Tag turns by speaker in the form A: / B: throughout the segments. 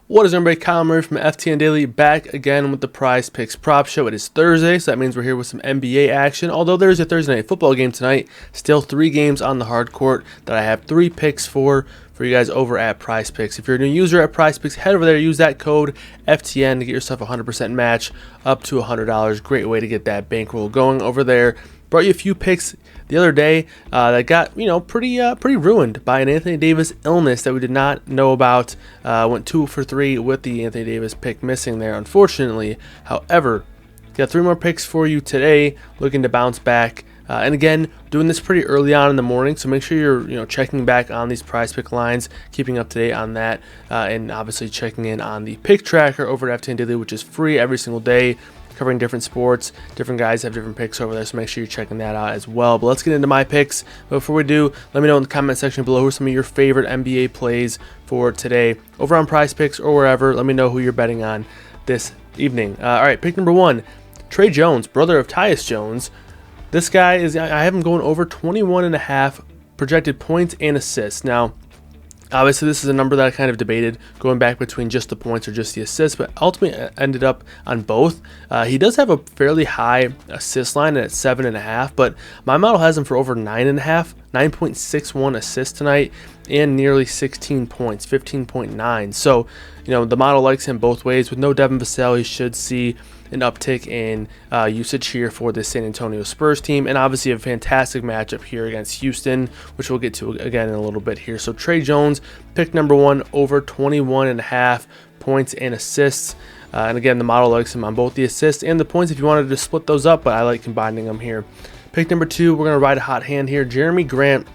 A: What is everybody? KyleMurray from FTN Daily back again with the PrizePicks Prop Show. It is Thursday, so that means we're here with some NBA action. Although there is a Thursday night football game tonight, still 3 games on the hard court that I have 3 picks for you guys over at PrizePicks. If you're a new user at PrizePicks, head over there, use that code FTN to get yourself a 100% match up to $100. Great way to get that bankroll going over there. Brought you a few picks the other day that got pretty ruined by an Anthony Davis illness that we did not know about. Went 2 for 3 with the Anthony Davis pick missing there, unfortunately. However, got 3 more picks for you today, looking to bounce back. And again, doing this pretty early on in the morning, so make sure you're checking back on these PrizePick lines, keeping up to date on that, and obviously checking in on the pick tracker over at FTN Daily, which is free every single day, covering different sports. Different guys have different picks over there, so make sure you're checking that out as well. But let's get into my picks. But before we do, let me know in the comment section below who are some of your favorite NBA plays for today over on PrizePicks or wherever. Let me know who you're betting on this evening. All right, pick number 1, Trey Jones, brother of Tyus Jones. This guy I have him going over 21.5 projected points and assists. Now, obviously, this is a number that I kind of debated going back between just the points or just the assists, but ultimately ended up on both. He does have a fairly high assist line at 7.5, but my model has him for over 9.5, 9.61 assists tonight, and nearly 16 points, 15.9. So, the model likes him both ways. With no Devin Vassell, he should see an uptick in usage here for the San Antonio Spurs team, and obviously a fantastic matchup here against Houston, which we'll get to again in a little bit here. So Trey Jones, pick number 1, over 21.5 points and assists. And again, the model likes him on both the assists and the points if you wanted to split those up, but I like combining them here. Pick number 2, we're going to ride a hot hand here. Jeremy Grant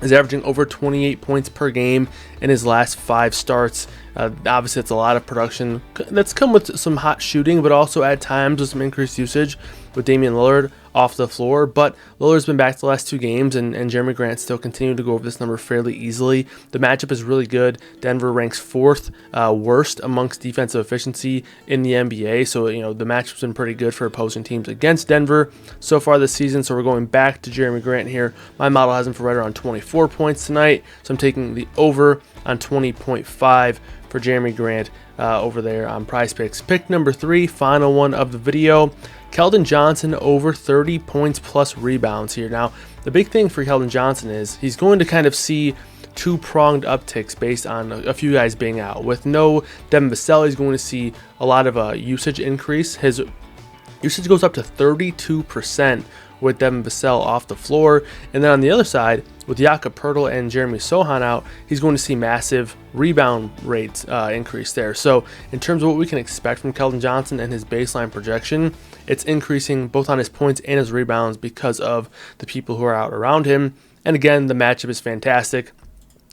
A: is averaging over 28 points per game in his last 5 starts. Obviously, it's a lot of production that's come with some hot shooting, but also at times with some increased usage with Damian Lillard off the floor. But Lillard's been back the last 2 games, and Jeremy Grant still continued to go over this number fairly easily. The matchup is really good. Denver ranks 4th worst amongst defensive efficiency in the NBA. So, the matchup's been pretty good for opposing teams against Denver so far this season. So we're going back to Jeremy Grant here. My model has him for right around 24 points tonight. So I'm taking the over on 20.5 for Jeremy Grant over there on PrizePicks. Pick number 3, final one of the video. Kelvin Johnson over 30 points plus rebounds here. Now, the big thing for Kelvin Johnson is he's going to kind of see 2-pronged upticks based on a few guys being out. With no Devin Vassell, he's going to see a lot of usage increase. His usage goes up to 32% with Devin Vassell off the floor. And then on the other side, with Jakob Poeltl and Jeremy Sohan out, he's going to see massive rebound rates increase there. So in terms of what we can expect from Kelvin Johnson and his baseline projection, it's increasing both on his points and his rebounds because of the people who are out around him. And again, the matchup is fantastic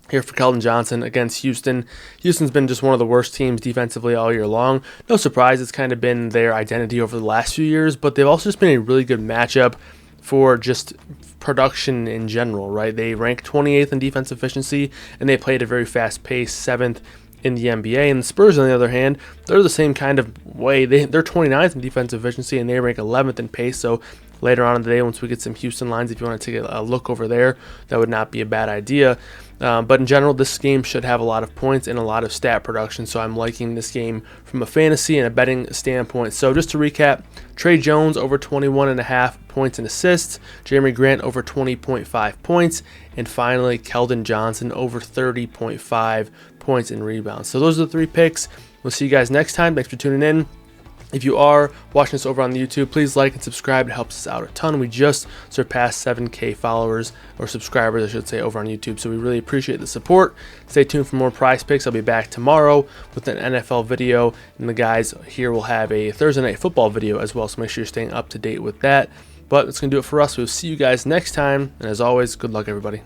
A: here for Kelvin Johnson against Houston. Houston's been just one of the worst teams defensively all year long. No surprise, it's kind of been their identity over the last few years, but they've also just been a really good matchup for just production in general, right? They rank 28th in defense efficiency, and they play at a very fast pace, 7th in the NBA. And the Spurs, on the other hand, they're the same kind of way. They're 29th in defense efficiency, and they rank 11th in pace. So later on in the day, once we get some Houston lines, if you want to take a look over there, that would not be a bad idea. But in general, this game should have a lot of points and a lot of stat production, so I'm liking this game from a fantasy and a betting standpoint. So just to recap, Trey Jones over 21.5 points and assists, Jeremy Grant over 20.5 points, and finally Kelvin Johnson over 30.5 points and rebounds. So those are the 3 picks. We'll see you guys next time. Thanks for tuning in. If you are watching this over on YouTube, please like and subscribe. It helps us out a ton. We just surpassed 7K followers, or subscribers, I should say, over on YouTube. So we really appreciate the support. Stay tuned for more PrizePicks. I'll be back tomorrow with an NFL video, and the guys here will have a Thursday night football video as well. So make sure you're staying up to date with that. But that's going to do it for us. We'll see you guys next time. And as always, good luck, everybody.